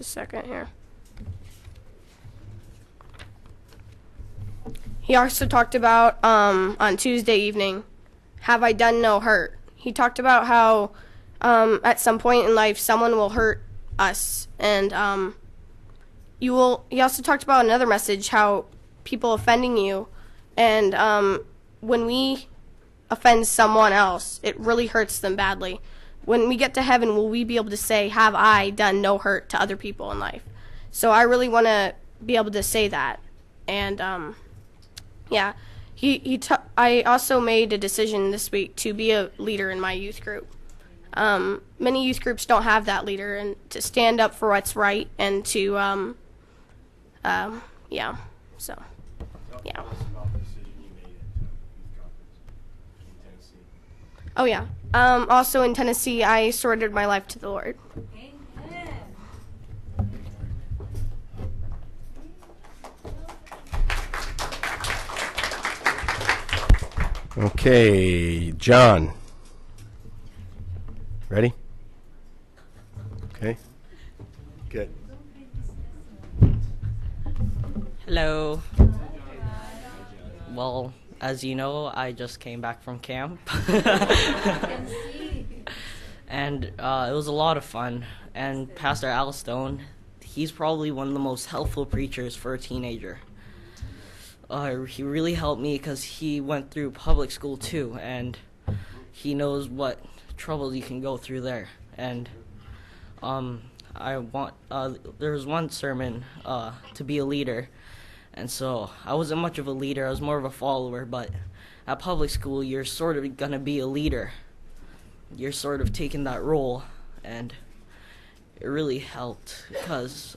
a second here. He also talked about, on Tuesday evening, have I done no hurt? He talked about how at some point in life someone will hurt us, and he also talked about another message, how people offending you, and when we offend someone else, it really hurts them badly. When we get to heaven, will we be able to say, have I done no hurt to other people in life? So I really want to be able to say that. And yeah, I also made a decision this week to be a leader in my youth group. Many youth groups don't have that leader, and to stand up for what's right, and to yeah, so yeah. Tell us about the decision you made at youth conference in Tennessee. Oh yeah. Also in Tennessee, I surrendered my life to the Lord. Okay, John. Ready? Okay. Good. Hello. Well, as you know, I just came back from camp. And it was a lot of fun. And Pastor Al Stone, he's probably one of the most helpful preachers for a teenager. He really helped me because he went through public school too, and he knows what troubles you can go through there. And there was one sermon to be a leader, and so I wasn't much of a leader. I was more of a follower. But at public school, you're sort of gonna be a leader. You're sort of taking that role, and it really helped because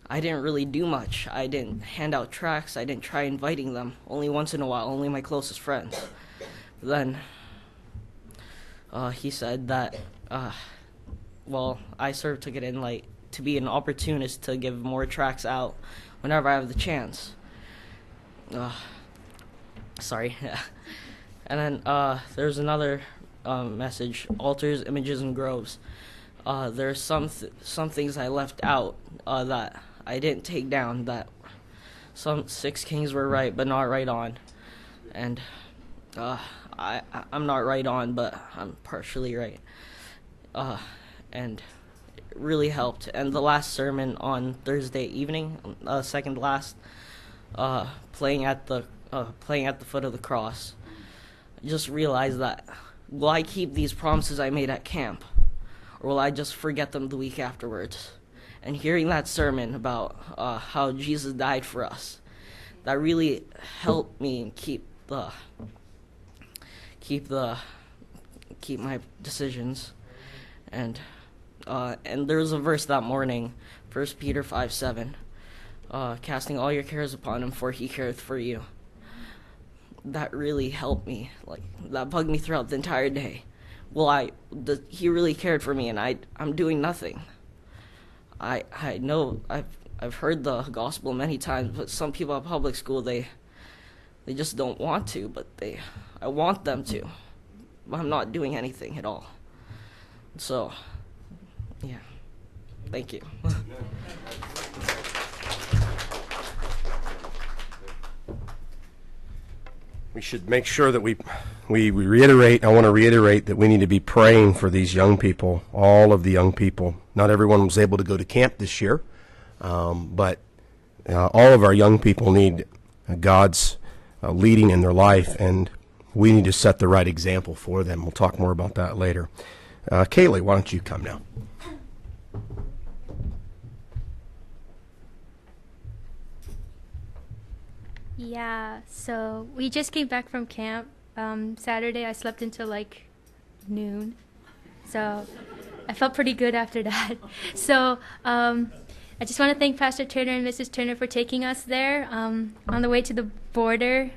I didn't really do much. I didn't hand out tracts. I didn't try inviting them. Only once in a while, only my closest friends. But then he said that, I sort of took it in like to be an opportunist to give more tracts out whenever I have the chance. Sorry. And then there's another message, altars, images, and groves. There's some things I left out that I didn't take down, that some 6 kings were right but not right on. And I'm not right on, but I'm partially right. And it really helped. And the last sermon on Thursday evening, second last, playing at the foot of the cross, I just realized that, will I keep these promises I made at camp, or will I just forget them the week afterwards? And hearing that sermon about how Jesus died for us, that really helped me keep my decisions. And there was a verse that morning, 1 Peter 5:7, casting all your cares upon him, for he careth for you. That really helped me. Like, that bugged me throughout the entire day. Well, he really cared for me, and I'm doing nothing. I know I've heard the gospel many times, but some people at public school, they just don't want to, but I want them to. But I'm not doing anything at all. So, yeah. Thank you. We should make sure that we reiterate. I want to reiterate that we need to be praying for these young people, all of the young people. Not everyone was able to go to camp this year, but all of our young people need God's leading in their life, and we need to set the right example for them. We'll talk more about that later. Kaylee, why don't you come now? Yeah, so we just came back from camp. Saturday I slept until like noon, so I felt pretty good after that. So I just want to thank Pastor Turner and Mrs. Turner for taking us there. On the way to the border,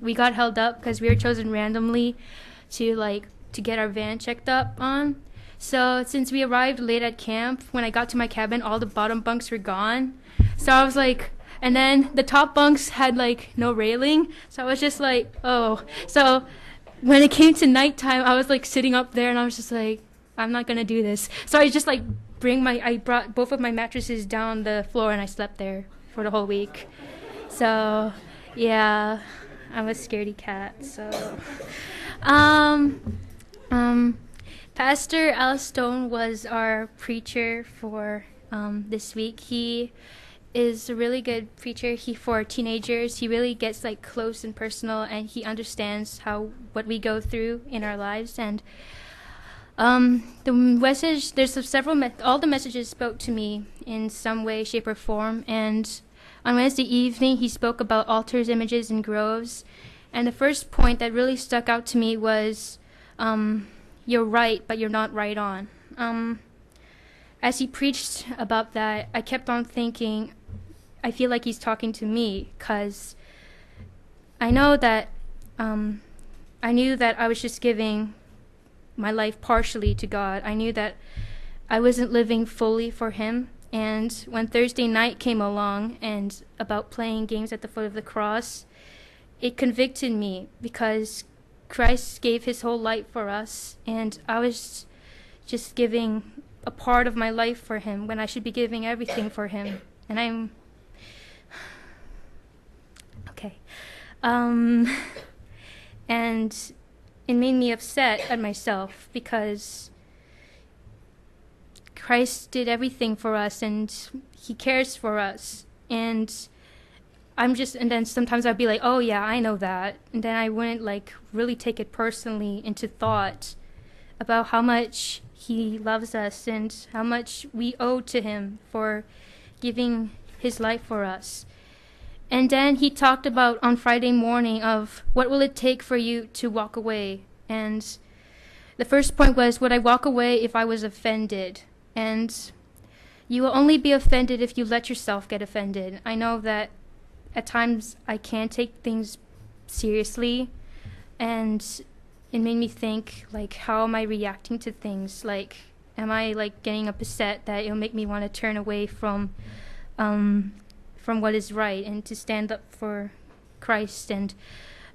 we got held up because we were chosen randomly to get our van checked up on. So since we arrived late at camp, when I got to my cabin, all the bottom bunks were gone. So I was like, and then the top bunks had like no railing. So I was just like, oh. So when it came to nighttime, I was like sitting up there and I was just like, I'm not gonna do this. So I just like I brought both of my mattresses down the floor and I slept there for the whole week. So, yeah, I'm a scaredy cat. So, Pastor Al Stone was our preacher for this week. He is a really good preacher. For teenagers, he really gets like close and personal, and he understands what we go through in our lives. And the message, all the messages spoke to me in some way, shape, or form. And on Wednesday evening, he spoke about altars, images, and groves. And the first point that really stuck out to me was, you're right, but you're not right on. As he preached about that, I kept on thinking, I feel like he's talking to me, because I know that I knew that I was just giving my life partially to God. I knew that I wasn't living fully for him. And when Thursday night came along and about playing games at the foot of the cross, it convicted me, because Christ gave his whole life for us, and I was just giving a part of my life for him when I should be giving everything for him. And I'm okay. And it made me upset at myself, because Christ did everything for us and he cares for us. And then sometimes I'd be like, oh yeah, I know that. And then I wouldn't like really take it personally into thought about how much he loves us and how much we owe to him for giving his life for us. And then he talked about on Friday morning of what will it take for you to walk away. And the first point was, would I walk away if I was offended? And you will only be offended if you let yourself get offended. I know that at times I can take things seriously, and it made me think, like, how am I reacting to things? Like, am I like getting upset that it'll make me want to turn away from what is right and to stand up for Christ? And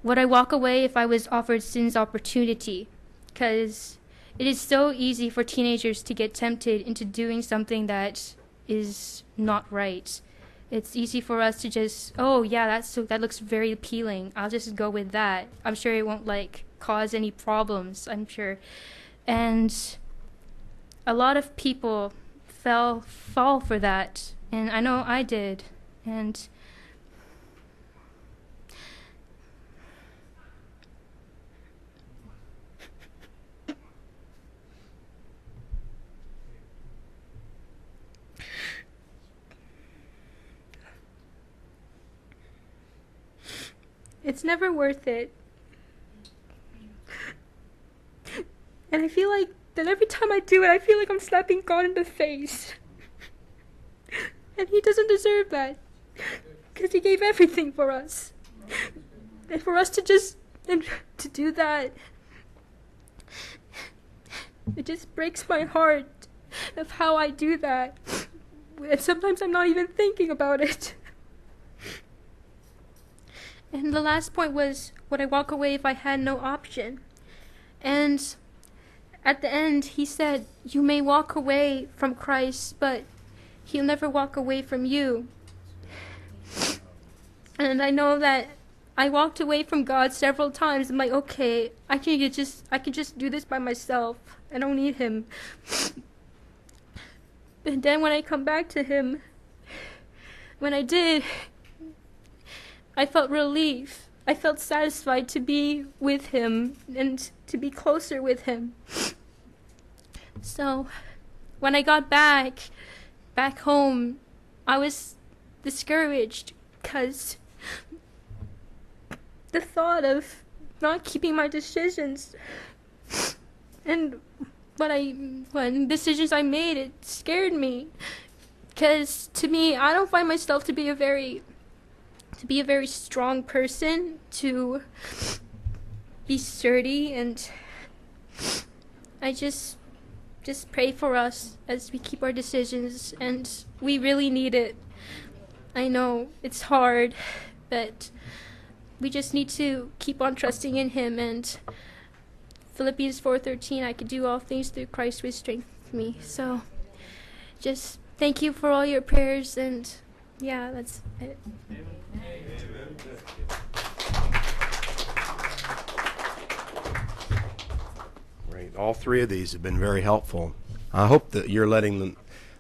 would I walk away if I was offered sin's opportunity? Because it is so easy for teenagers to get tempted into doing something that is not right. It's easy for us to just, oh yeah, that looks very appealing, I'll just go with that. I'm sure it won't like cause any problems, I'm sure. And a lot of people fall for that, and I know I did. And it's never worth it. And I feel like that every time I do it, I feel like I'm slapping God in the face. And he doesn't deserve that, because he gave everything for us. And for us to do that, it just breaks my heart of how I do that. And sometimes I'm not even thinking about it. And the last point was, would I walk away if I had no option? And at the end, he said, you may walk away from Christ, but he'll never walk away from you. And I know that I walked away from God several times. I'm like, okay, I can just do this by myself. I don't need him. And then when I come back to him, when I did, I felt relief. I felt satisfied to be with him and to be closer with him. So when I got back home, I was discouraged, because the thought of not keeping my decisions and what decisions I made, it scared me. Because to me, I don't find myself to be a very strong person, to be sturdy, and I just pray for us as we keep our decisions, and we really need it. I know it's hard, but we just need to keep on trusting in him. And Philippians 4:13, I can do all things through Christ who strengthens me. So just thank you for all your prayers, and yeah, that's it. Great. All three of these have been very helpful. I hope that you're letting the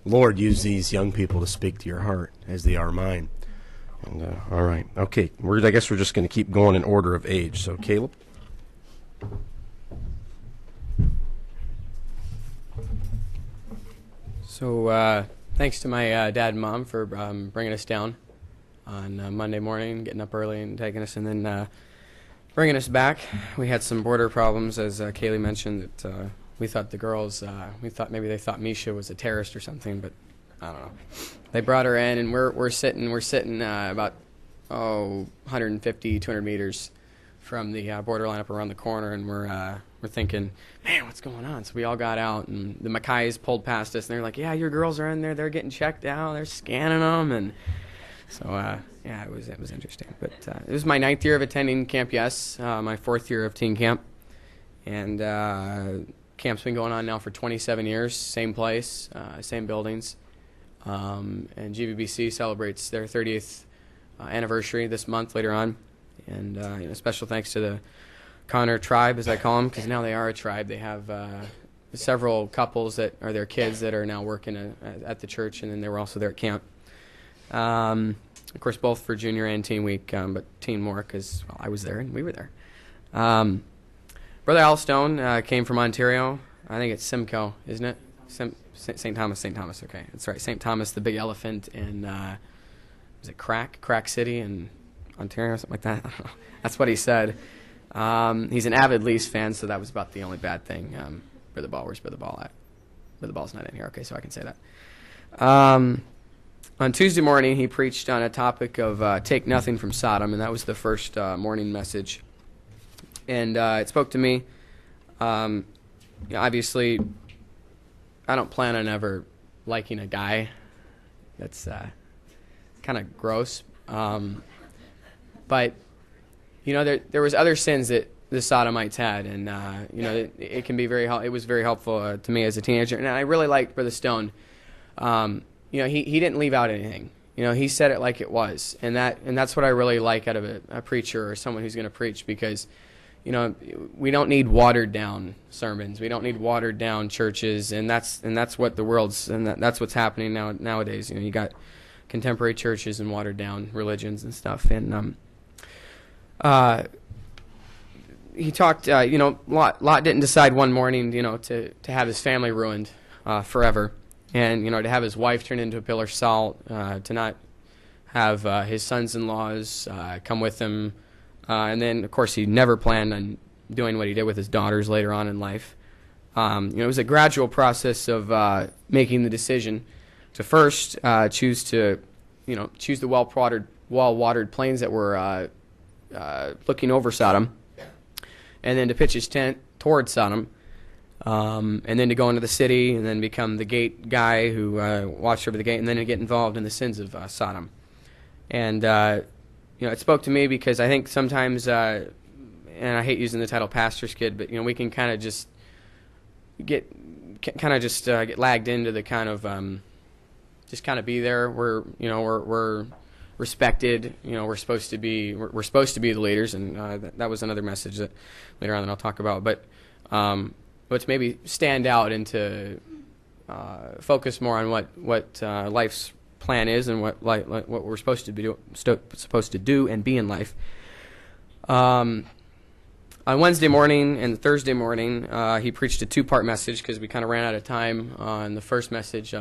Lord use these young people to speak to your heart as they are mine. And all right. Okay. I guess we're just going to keep going in order of age. So, Caleb. So thanks to my dad and mom for bringing us down on Monday morning, getting up early and taking us, and then bringing us back. We had some border problems, as Kaylee mentioned, that we thought the girls, we thought maybe they thought Misha was a terrorist or something, but I don't know. They brought her in, and we're sitting about 150, 200 meters from the borderline up around the corner, and we're thinking, man, what's going on? So we all got out, and the Mackays pulled past us, and they're like, yeah, your girls are in there. They're getting checked out. They're scanning them, and so yeah, it was interesting. But it was my 9th year of attending Camp Yes, my 4th year of teen camp, and camp's been going on now for 27 years. Same place, same buildings, and GVBC celebrates their 30th anniversary this month later on, and special thanks to the Connor tribe, as I call them, because now they are a tribe. They have several couples that are their kids that are now working at the church, and then they were also there at camp. Of course, both for junior and teen week, but teen more because I was there and we were there. Brother Al Stone came from Ontario. I think it's Simcoe, isn't it? St. Thomas. Okay, that's right. St. Thomas, the big elephant in was it Crack City in Ontario or something like that? I don't know. That's what he said. He's an avid Leafs fan, so that was about the only bad thing. Where's Brother Ball at? Brother Ball's not in here. Okay, so I can say that. On Tuesday morning, he preached on a topic of take nothing from Sodom, and that was the first morning message. And it spoke to me. Obviously, I don't plan on ever liking a guy. That's kind of gross. But there was other sins that the Sodomites had, and it can be it was very helpful to me as a teenager. And I really liked Brother Stone. He didn't leave out anything. He said it like it was, and that's what I really like out of a preacher or someone who's going to preach, because we don't need watered down sermons. We don't need watered down churches, and that's what the world's that's what's happening nowadays. You got contemporary churches and watered down religions and stuff, and he talked, Lot didn't decide one morning, to have his family ruined forever, and, to have his wife turned into a pillar of salt, to not have his sons-in-laws come with him, and then, of course, he never planned on doing what he did with his daughters later on in life. It was a gradual process of making the decision to first choose the well-watered plains that were looking over Sodom, and then to pitch his tent towards Sodom, and then to go into the city, and then become the gate guy who watched over the gate, and then to get involved in the sins of Sodom. And it spoke to me because I think sometimes, and I hate using the title pastor's kid, but we can kind of just get lagged into the kind of just kind of be there. We're respected. We're supposed to be the leaders, and that was another message that later on that I'll talk about. But to maybe stand out and to focus more on what life's plan is and what we're supposed to do and be in life. On Wednesday morning and Thursday morning, he preached a 2-part message because we kind of ran out of time on the first message.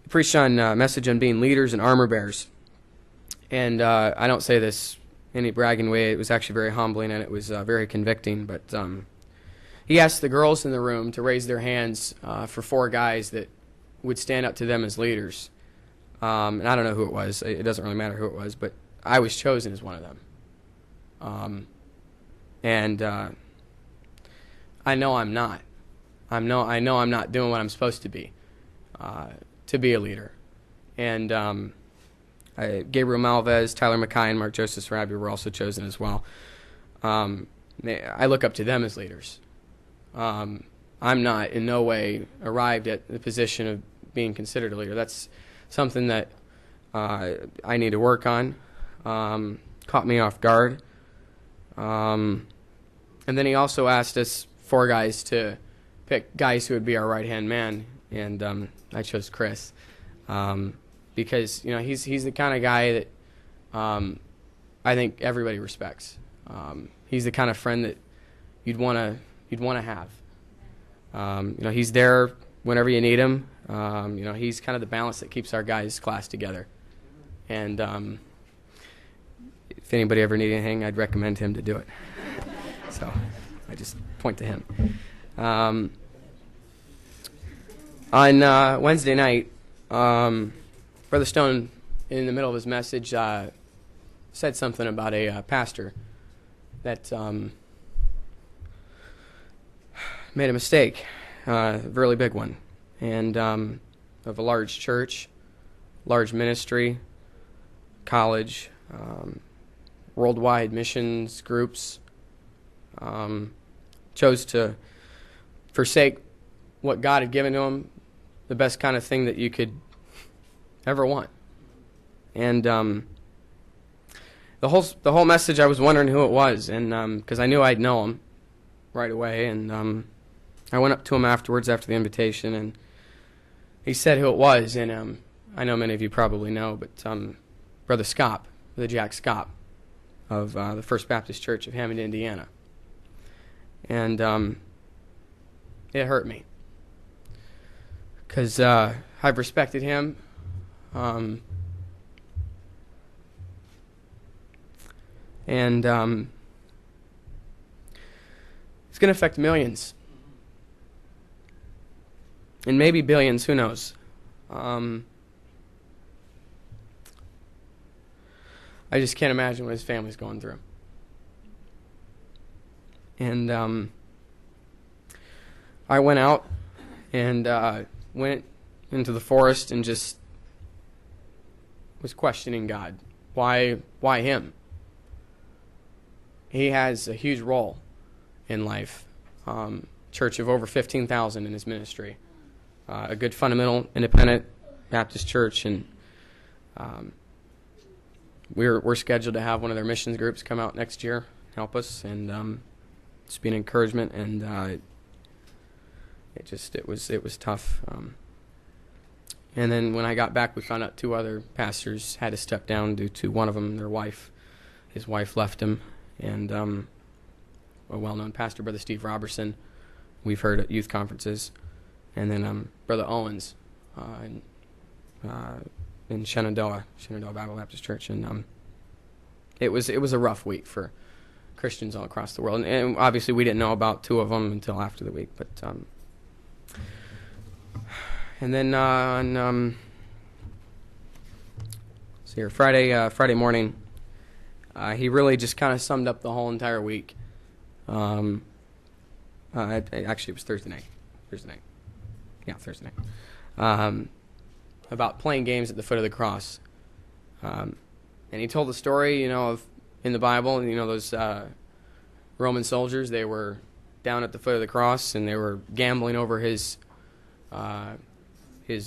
Preached on a message on being leaders and armor bearers. And I don't say this in any bragging way. It was actually very humbling, and it was very convicting. But he asked the girls in the room to raise their hands for 4 guys that would stand up to them as leaders. And I don't know who it was. It doesn't really matter who it was, but I was chosen as one of them. And I know I'm not. I know I'm not doing what I'm supposed to be a leader. And Gabriel Malvez, Tyler McKay, and Mark Joseph Sarabi were also chosen as well. I look up to them as leaders. I I'm not in no way arrived at the position of being considered a leader. That's something that I need to work on. Caught me off guard. And then he also asked us 4 guys to pick guys who would be our right-hand man, and I chose Chris because he's the kind of guy that I think everybody respects. He's the kind of friend that you'd want to have. He's there whenever you need him. He's kind of the balance that keeps our guys' class together. And if anybody ever needs anything, I'd recommend him to do it. So I just point to him. On Wednesday night, Brother Stone, in the middle of his message, said something about a pastor that made a mistake, a really big one, and of a large church, large ministry, college, worldwide missions groups, chose to forsake what God had given to him, the best kind of thing that you could ever want. And the whole message, I was wondering who it was, and because I knew I'd know him right away, and I went up to him afterwards after the invitation, and he said who it was, and I know many of you probably know, but Brother Scott, Brother Jack Scott of the First Baptist Church of Hammond, Indiana. And it hurt me because I've respected him. And it's going to affect millions. And maybe billions, who knows. I just can't imagine what his family's going through. And I went out and went into the forest and just was questioning God. Why him? He has a huge role in life. Church of over 15,000 in his ministry. A good fundamental independent Baptist church, and we're scheduled to have one of their missions groups come out next year, help us, and it's been an encouragement, and it was tough. And then when I got back, we found out 2 other pastors had to step down due to one of them, his wife left him, and a well-known pastor, Brother Steve Robertson, we've heard at youth conferences, and then Brother Owens in Shenandoah Bible Baptist Church, and it was a rough week for Christians all across the world, and obviously we didn't know about 2 of them until after the week, but and then on Friday morning, he really just kind of summed up the whole entire week. Actually, it was Thursday night. Yeah, Thursday night. About playing games at the foot of the cross. And he told the story, of in the Bible, those Roman soldiers, they were down at the foot of the cross and they were gambling over his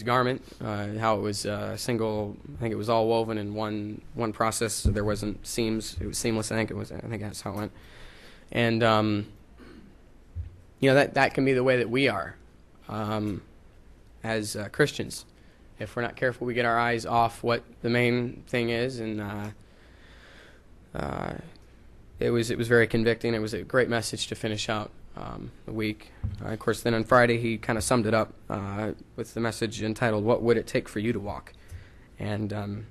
garment, how it was single, I think it was all woven in one process, so there wasn't seams, it was seamless, I think that's how it went. And, that can be the way that we are as Christians. If we're not careful, we get our eyes off what the main thing is, and it was very convicting. It was a great message to finish out the week. Of course, then on Friday, he kind of summed it up with the message entitled, "What Would It Take for You to Walk?" And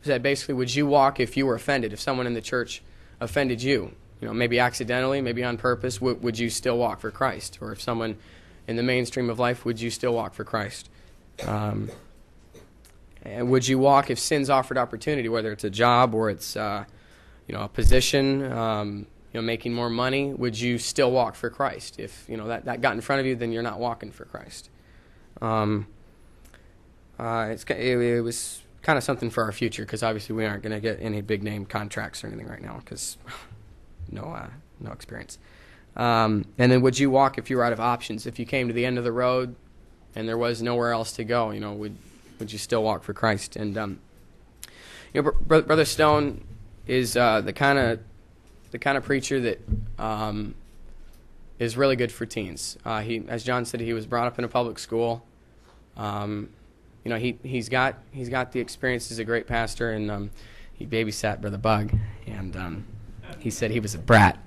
said basically, would you walk if you were offended? If someone in the church offended you, maybe accidentally, maybe on purpose, would you still walk for Christ? Or if someone in the mainstream of life, would you still walk for Christ? And would you walk if sin's offered opportunity, whether it's a job or it's a position, making more money? Would you still walk for Christ? If that got in front of you, then you're not walking for Christ. It was kind of something for our future, because obviously we aren't going to get any big name contracts or anything right now, because no experience. And then would you walk if you were out of options? If you came to the end of the road and there was nowhere else to go, would you still walk for Christ? And Brother Stone is the kind of preacher that is really good for teens. He, as John said, he was brought up in a public school. He's got the experience as a great pastor, and he babysat Brother Bug, and he said he was a brat.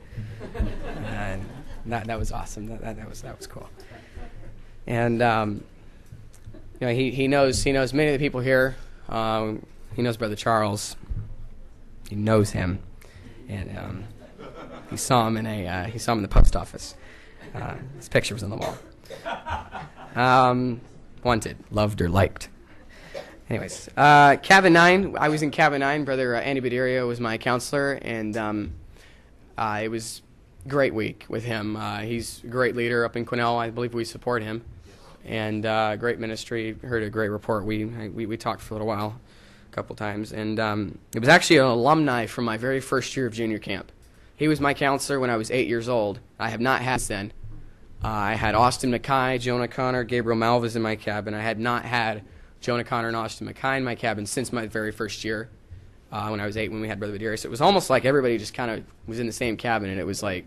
And that was awesome. That was cool. And he knows many of the people here. He knows Brother Charles. He knows him, and he saw him in the post office. His picture was on the wall. Wanted, loved, or liked. Anyways, Cabin 9. I was in Cabin 9. Brother Andy Badirio was my counselor, and it was a great week with him. He's a great leader up in Quesnel. I believe we support him, and great ministry. Heard a great report. We talked for a little while, a couple times, and it was actually an alumni from my very first year of junior camp. He was my counselor when I was 8 years old. I have not had since then. I had Austin Mackay, Jonah Connor, Gabriel Malvas in my cabin. I had not had Jonah Connor and Austin Mackay in my cabin since my very first year when I was 8 when we had Brother Badiris. It was almost like everybody just kind of was in the same cabin, and it was like,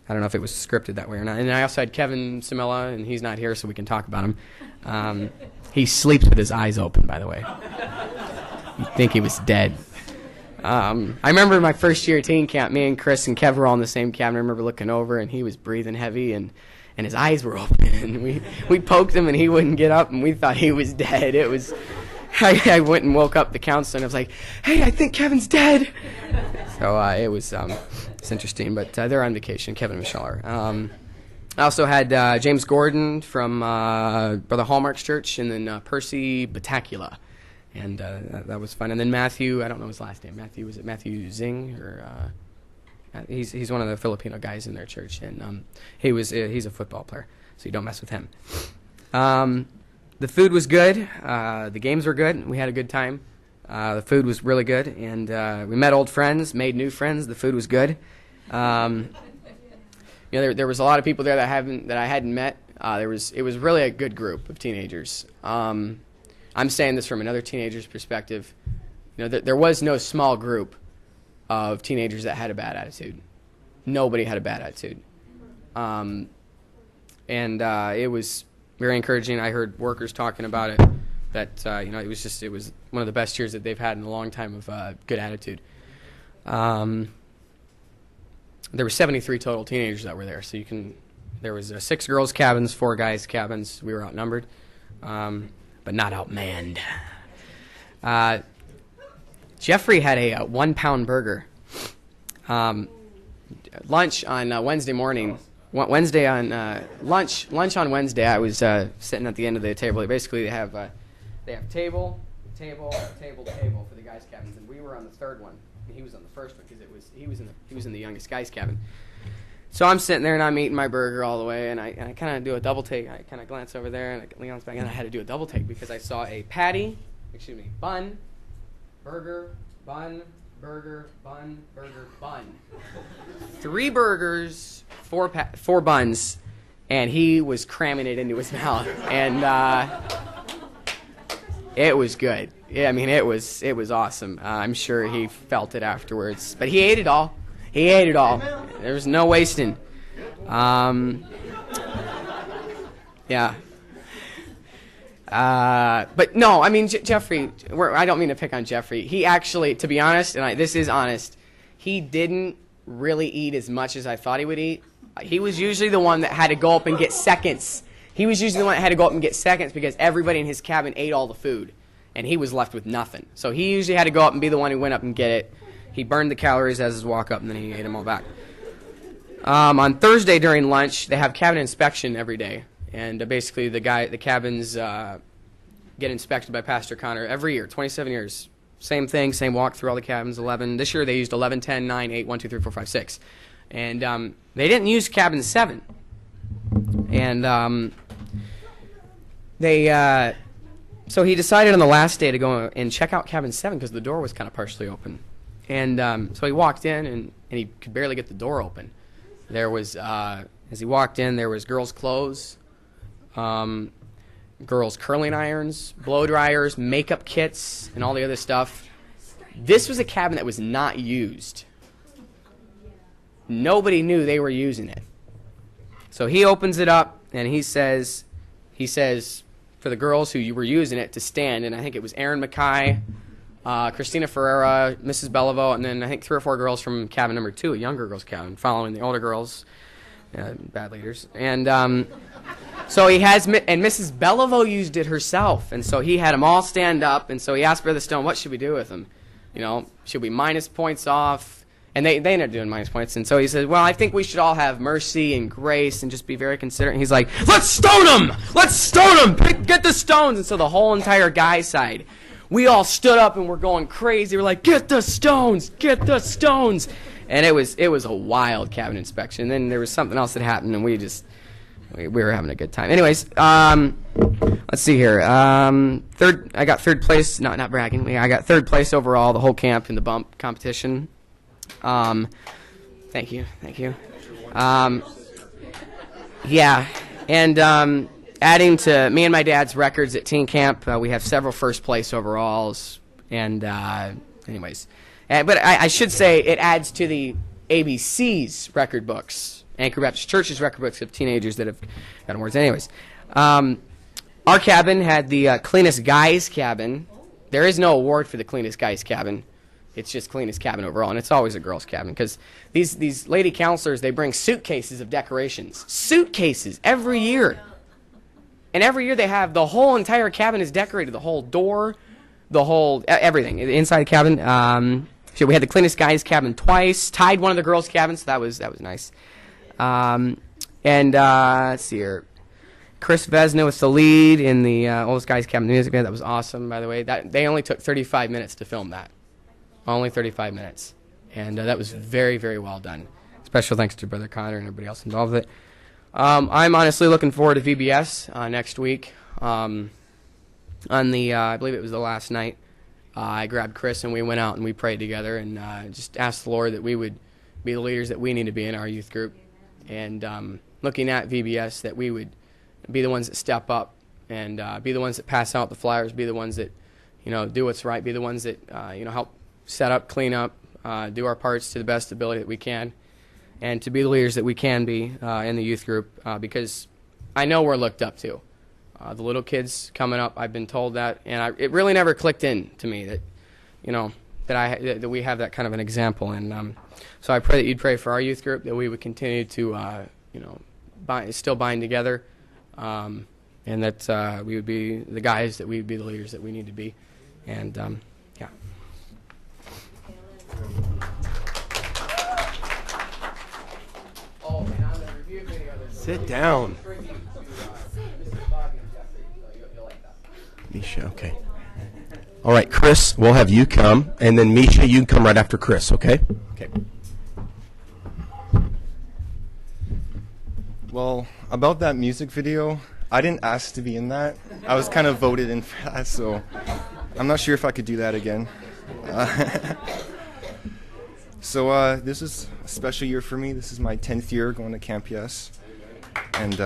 I don't know if it was scripted that way or not. And I also had Kevin Samilla, and he's not here, so we can talk about him. He sleeps with his eyes open, by the way. You'd think he was dead. I remember my first year at teen camp, me and Chris and Kev were all in the same cabin. I remember looking over, and he was breathing heavy, and his eyes were open. And we poked him, and he wouldn't get up, and we thought he was dead. It was, I went and woke up the counselor, and I was like, hey, I think Kevin's dead. So it was it's interesting, but they're on vacation, Kevin and Michelle are. I also had James Gordon from Brother Hallmark's church, and then Percy Batacula. And that was fun. And then Matthew, I don't know his last name. Was it Matthew Zing? Or he's one of the Filipino guys in their church. And he's a football player, so you don't mess with him. The food was good. The games were good. We had a good time. The food was really good. And we met old friends, made new friends. The food was good. There was a lot of people there that I hadn't met. It was really a good group of teenagers. I'm saying this from another teenager's perspective. There was no small group of teenagers that had a bad attitude. Nobody had a bad attitude. And it was very encouraging. I heard workers talking about it, that, it was one of the best years that they've had in a long time of good attitude. There were 73 total teenagers that were there. So there was 6 girls' cabins, 4 guys' cabins. We were outnumbered. But not outmanned. Jeffrey had a 1-pound burger. Lunch on Wednesday morning. Lunch on Wednesday. I was sitting at the end of the table. Basically, they have table for the guys' cabins, and we were on the third one. And he was on the first one because he was in the youngest guy's cabin. So I'm sitting there, and I'm eating my burger all the way, and I kind of do a double take. I kind of glance over there, and I glance back, and I had to do a double take because I saw a bun, burger, bun, burger, bun, burger, bun. 3 burgers, 4 buns, and he was cramming it into his mouth, and it was good. Yeah, I mean, it was awesome. I'm sure he felt it afterwards, but he ate it all. There was no wasting. Yeah. But no, I mean, Jeffrey, I don't mean to pick on Jeffrey. He actually, to be honest, and this is honest, he didn't really eat as much as I thought he would eat. He was usually the one that had to go up and get seconds. Because everybody in his cabin ate all the food, and he was left with nothing. So he usually had to go up and be the one who went up and get it. He burned the calories as his walk up, and then he ate them all back. On Thursday during lunch, they have cabin inspection every day. And basically the cabins get inspected by Pastor Connor every year, 27 years. Same thing, same walk through all the cabins, 11. This year they used 11, 10, 9, 8, 1, 2, 3, 4, 5, 6. And they didn't use cabin 7. And so he decided on the last day to go and check out cabin 7 because the door was kind of partially open. And so he walked in, and he could barely get the door open. There was, as he walked in, there was girls' clothes, girls' curling irons, blow dryers, makeup kits, and all the other stuff. This was a cabin that was not used. Nobody knew they were using it. So he opens it up, and he says for the girls who were using it to stand, and I think it was Erin Mackay, Christina Ferreira, Mrs. Beliveau, and then I think 3 or 4 girls from cabin number 2, a younger girls' cabin, following the older girls, bad leaders. And so he has, and Mrs. Beliveau used it herself, and so he had them all stand up, and so he asked Brother Stone, what should we do with them? Should we minus points off? And they ended up doing minus points. And so he said, well, I think we should all have mercy and grace and just be very considerate. And he's like, let's stone them! Let's stone them! Get the stones! And so the whole entire guy's side, we all stood up and we're going crazy. We're like, get the stones! Get the stones! And it was a wild cabin inspection. And then there was something else that happened, and we were having a good time. Anyways, let's see here. I got third place. No, not bragging. I got third place overall, the whole camp in the bump competition. Thank you. Yeah, and adding to me and my dad's records at teen camp, we have several first place overalls. And anyways, but I should say it adds to the ABC's record books, Anchor Baptist Church's record books of teenagers that have got awards. Anyways, our cabin had the cleanest guys cabin. There is no award for the cleanest guys cabin. It's just cleanest cabin overall, and it's always a girls' cabin because these lady counselors, they bring suitcases of decorations. Suitcases every year. And every year they have the whole entire cabin is decorated, the whole door, the whole everything inside the cabin. So we had the cleanest guys cabin twice, tied one of the girls' cabins, so that was nice. Let's see here. Chris Vesna was the lead in the oldest guys cabin music band. That was awesome, by the way. They only took 35 minutes to film that. Only 35 minutes. And that was very, very well done. Special thanks to Brother Connor and everybody else involved with it. I'm honestly looking forward to VBS next week. On the, I believe it was the last night, I grabbed Chris and we went out and we prayed together and just asked the Lord that we would be the leaders that we need to be in our youth group. And looking at VBS, that we would be the ones that step up and be the ones that pass out the flyers, be the ones that, do what's right, be the ones that, help set up, clean up, do our parts to the best ability that we can, and to be the leaders that we can be in the youth group, because I know we're looked up to. The little kids coming up, I've been told that, and it really never clicked in to me that, that we have that kind of an example. And so I pray that you'd pray for our youth group, that we would continue to, still bind together, and that we would be the guys, that we would be the leaders that we need to be. And, yeah. Sit down. Misha, okay. All right, Chris, we'll have you come, and then Misha, you can come right after Chris, okay? Okay. Well, about that music video, I didn't ask to be in that. I was kind of voted in for that, so I'm not sure if I could do that again. So this is a special year for me. This is my 10th year going to Camp Yes. And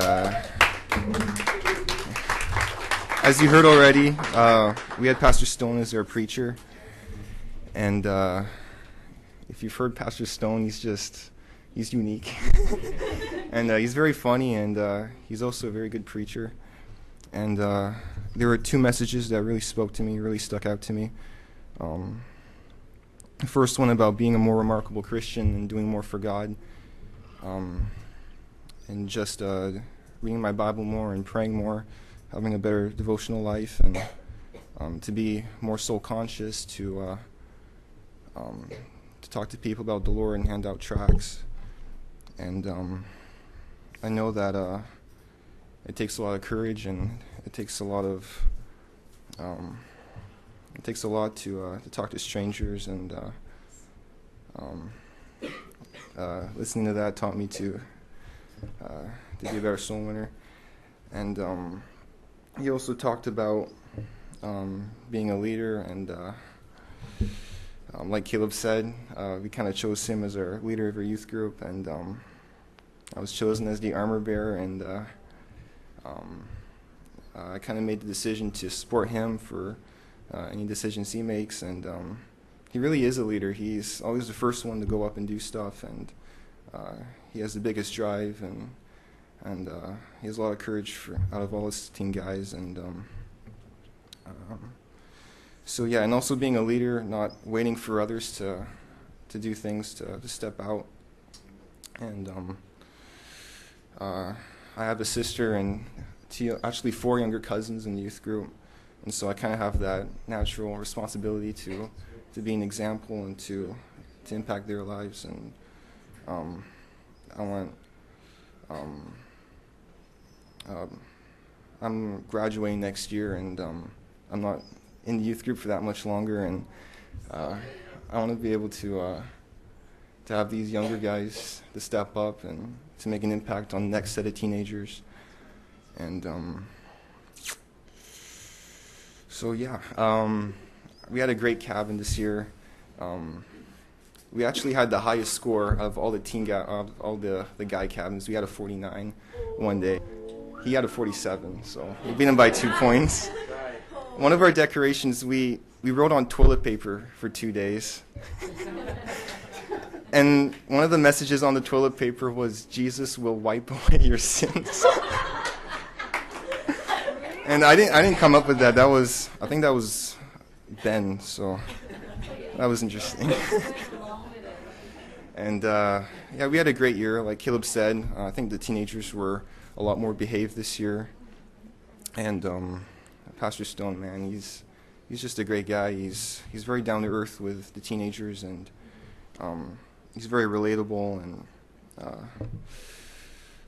as you heard already, we had Pastor Stone as our preacher. And if you've heard Pastor Stone, he's unique. And he's very funny, and he's also a very good preacher. And there were 2 messages that really spoke to me, really stuck out to me. The first one about being a more remarkable Christian and doing more for God, and just reading my Bible more and praying more, having a better devotional life, and to be more soul conscious, to talk to people about the Lord and hand out tracts. And I know that it takes a lot of courage, and it takes a lot to talk to strangers, and listening to that taught me to be a better soul winner. And he also talked about being a leader, and like Caleb said, we kind of chose him as our leader of our youth group, and I was chosen as the armor bearer, and I kind of made the decision to support him for any decisions he makes, and he really is a leader. He's always the first one to go up and do stuff, and he has the biggest drive, and he has a lot of courage out of all his team guys, and so yeah, and also being a leader, not waiting for others to do things, to step out, and I have a sister and actually 4 younger cousins in the youth group, and so I kind of have that natural responsibility to be an example and to impact their lives, and I want I'm graduating next year, and I'm not in the youth group for that much longer, and I want to be able to have these younger guys to step up and to make an impact on the next set of teenagers. And so yeah, we had a great cabin this year. We actually had the highest score of all the guy cabins. We had a 49 one day. He had a 47, so we beat him by 2 points. One of our decorations, we wrote on toilet paper for 2 days. And one of the messages on the toilet paper was, "Jesus will wipe away your sins." And I didn't come up with that. I think that was Ben, so that was interesting. And yeah, we had a great year. Like Caleb said, I think the teenagers were a lot more behaved this year. And Pastor Stone, man, he's just a great guy. He's very down to earth with the teenagers, and he's very relatable. And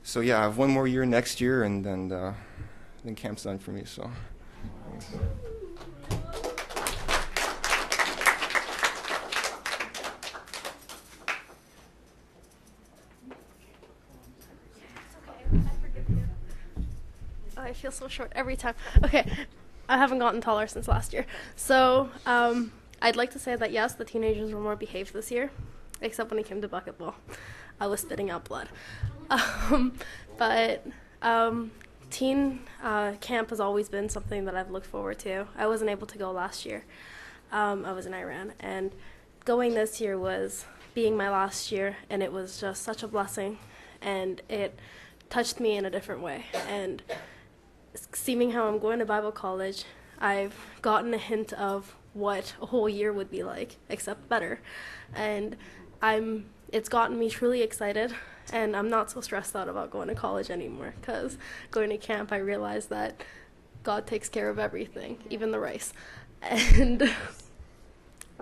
so yeah, I have 1 more year next year, and then camp's done for me. So. Thanks. I feel so short every time. Okay, I haven't gotten taller since last year. So I'd like to say that yes, the teenagers were more behaved this year, except when it came to bucketball. I was spitting out blood. But teen camp has always been something that I've looked forward to. I wasn't able to go last year. I was in Iran, and going this year was being my last year, and it was just such a blessing, and it touched me in a different way. And seeing how I'm going to Bible college, I've gotten a hint of what a whole year would be like, except better. And it's gotten me truly excited, and I'm not so stressed out about going to college anymore, because going to camp, I realized that God takes care of everything, even the rice. And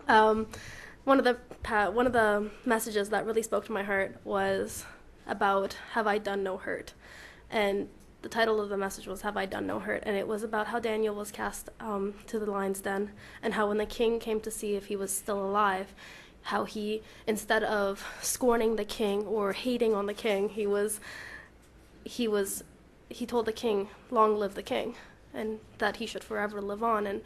one of the messages that really spoke to my heart was about "Have I done no hurt?" And the title of the message was "Have I done no hurt?" And it was about how Daniel was cast to the lion's den, and how when the king came to see if he was still alive, how he, instead of scorning the king or hating on the king, he told the king, "Long live the king," and that he should forever live on. And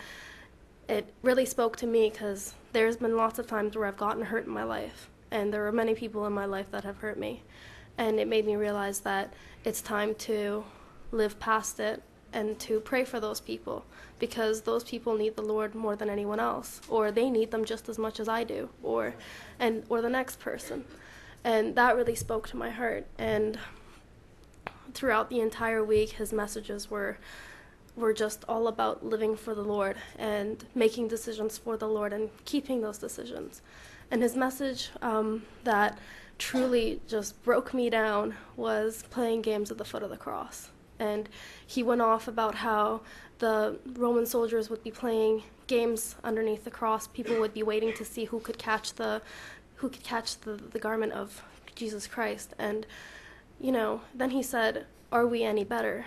it really spoke to me, because there's been lots of times where I've gotten hurt in my life, and there are many people in my life that have hurt me. And it made me realize that it's time to live past it and to pray for those people, because those people need the Lord more than anyone else, or they need them just as much as I do, or the next person. And that really spoke to my heart. And throughout the entire week, his messages were just all about living for the Lord and making decisions for the Lord and keeping those decisions. And his message that truly just broke me down was playing games at the foot of the cross. And he went off about how the Roman soldiers would be playing games underneath the cross. People would be waiting to see who could catch the garment of Jesus Christ. And then he said, "Are we any better?"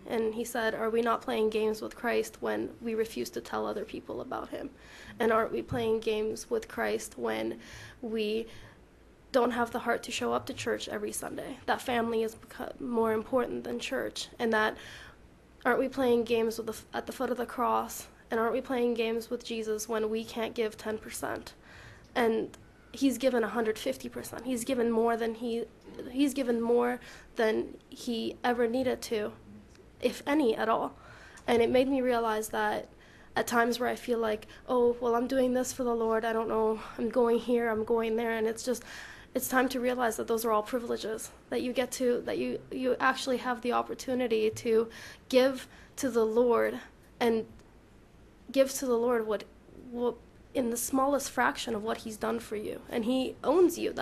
And he said, "Are we not playing games with Christ when we refuse to tell other people about him? And aren't we playing games with Christ when we don't have the heart to show up to church every Sunday? That family is more important than church. And that aren't we playing games at the foot of the cross? And aren't we playing games with Jesus when we can't give 10%? And he's given 150%. He's given more than he ever needed to, if any at all. And it made me realize that at times where I feel like, oh, well, I'm doing this for the Lord, I don't know, I'm going here, I'm going there, and it's time to realize that those are all privileges, that you get to, that you actually have the opportunity to give to the Lord, and give to the Lord what in the smallest fraction of what he's done for you. And he owns you.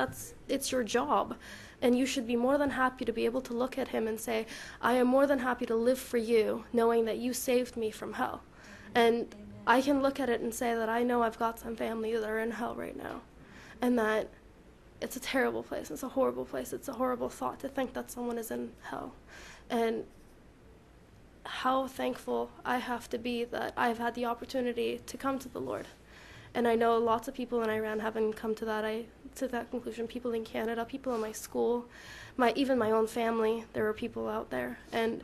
It's your job. And you should be more than happy to be able to look at him and say, I am more than happy to live for you, knowing that you saved me from hell. And I can look at it and say that I know I've got some family that are in hell right now. And that it's a terrible place. It's a horrible place. It's a horrible thought to think that someone is in hell. And how thankful I have to be that I've had the opportunity to come to the Lord. And I know lots of people in Iran haven't come to that conclusion. People in Canada, people in my school, even my own family, there are people out there. And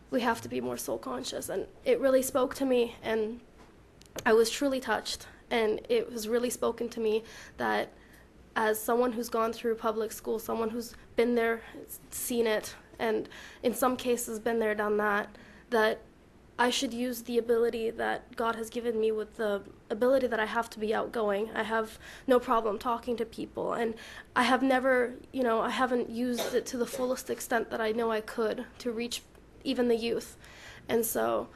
we have to be more soul conscious. And it really spoke to me, and I was truly touched. And it was really spoken to me that as someone who's gone through public school, someone who's been there, seen it, and in some cases been there, done that, that I should use the ability that God has given me, with the ability that I have to be outgoing. I have no problem talking to people, and I have never, I haven't used it to the fullest extent that I know I could to reach even the youth. And so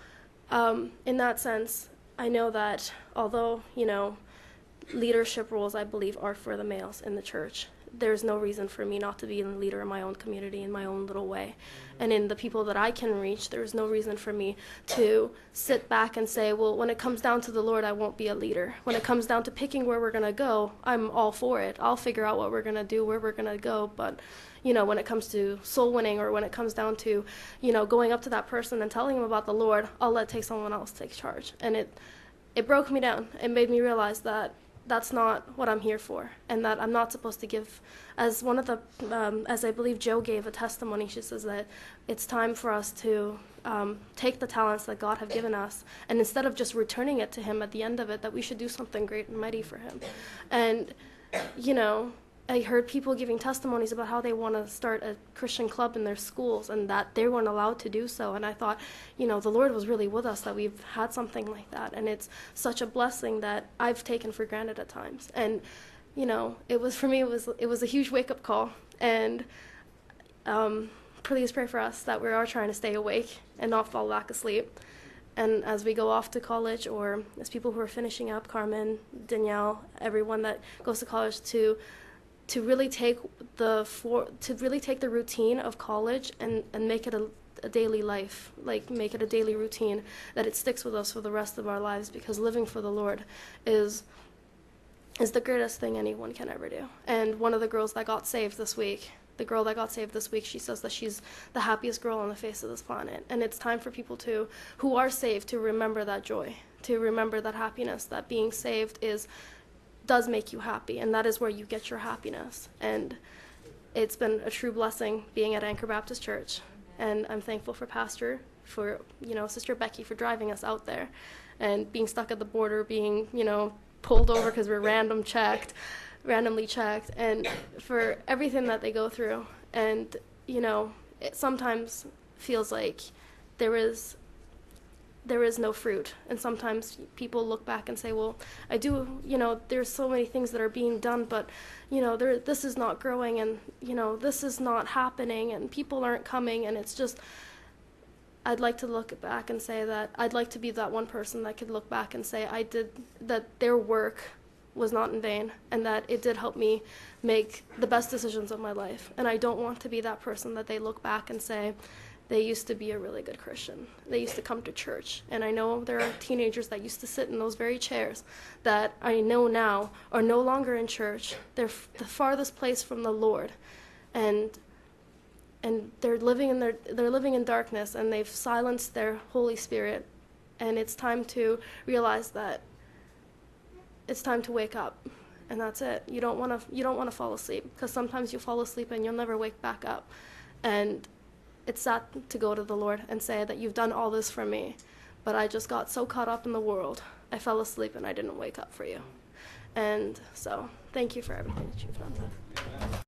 in that sense, I know that although, leadership roles, I believe, are for the males in the church, there's no reason for me not to be a leader in my own community in my own little way. And in the people that I can reach, there's no reason for me to sit back and say, well, when it comes down to the Lord, I won't be a leader. When it comes down to picking where we're going to go, I'm all for it. I'll figure out what we're going to do, where we're going to go. But, when it comes to soul winning, or when it comes down to, going up to that person and telling them about the Lord, I'll let someone else take charge. And it broke me down. It made me realize that that's not what I'm here for, and that I'm not supposed to give. As one of the, as I believe Joe gave a testimony, she says that it's time for us to take the talents that God have given us, and instead of just returning it to him at the end of it, that we should do something great and mighty for him. And, I heard people giving testimonies about how they want to start a Christian club in their schools, and that they weren't allowed to do so. And I thought, the Lord was really with us that we've had something like that. And it's such a blessing that I've taken for granted at times. And, it was, for me, it was a huge wake-up call. And please pray for us that we are trying to stay awake and not fall back asleep. And as we go off to college, or as people who are finishing up, Carmen, Danielle, everyone that goes to college, to really take the routine of college and make it a daily life, like make it a daily routine, that it sticks with us for the rest of our lives, because living for the Lord is the greatest thing anyone can ever do. And one of the girls that got saved this week, she says that she's the happiest girl on the face of this planet. And it's time for people who are saved, to remember that joy, to remember that happiness, that being saved does make you happy, and that is where you get your happiness. And it's been a true blessing being at Anchor Baptist Church, and I'm thankful for Pastor, for Sister Becky, for driving us out there, and being stuck at the border, being pulled over because we're randomly checked, and for everything that they go through. And it sometimes feels like there is no fruit. And sometimes people look back and say, well, there's so many things that are being done, but, this is not growing, and, this is not happening, and people aren't coming. And it's just, I'd like to look back and say that I'd like to be that one person that could look back and say that their work was not in vain, and that it did help me make the best decisions of my life. And I don't want to be that person that they look back and say, they used to be a really good Christian. They used to come to church. And I know there are teenagers that used to sit in those very chairs that I know now are no longer in church. They're the farthest place from the Lord. And they're living in darkness, and they've silenced their Holy Spirit. And it's time to realize that it's time to wake up. And that's it. You don't want to fall asleep, because sometimes you fall asleep and you'll never wake back up. And it's sad to go to the Lord and say that you've done all this for me, but I just got so caught up in the world, I fell asleep and I didn't wake up for you. And so thank you for everything that you've done.